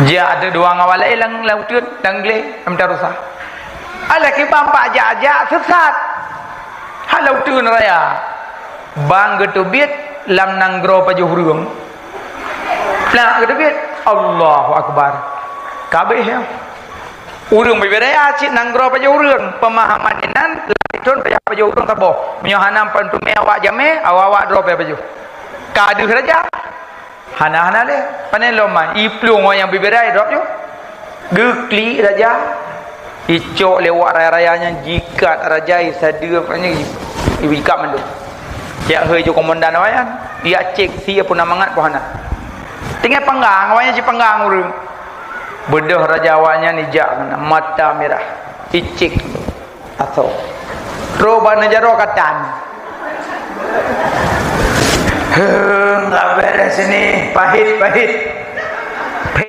Dia ada dua ngawal lang lautun dangle am darusa. Ala ki bampak aja sesat. Ha lautun raya. Bang getubit lam nanggro pajuhurung. Plak getubit Allahu akbar. Kabeh ya. Urung beberaya cik nanggro pajuhurung pemahaman inan laitun pajuhurung tabo. Menyohanam pantume awak jame awak drop pajuh. Kaduh raja. Hana-hana le paneloma iplung yang beberai drop yo gekli raja icok lewat raya-rayanya jikat raja isada punya ikat mandu ya heu jo komandan awayan ia cek sia pun mangat pohana tinggal panggang awanya si panggang urang bedah raja awanya nijak mata merah icik atau roba najaro katan enggak beres ini pahit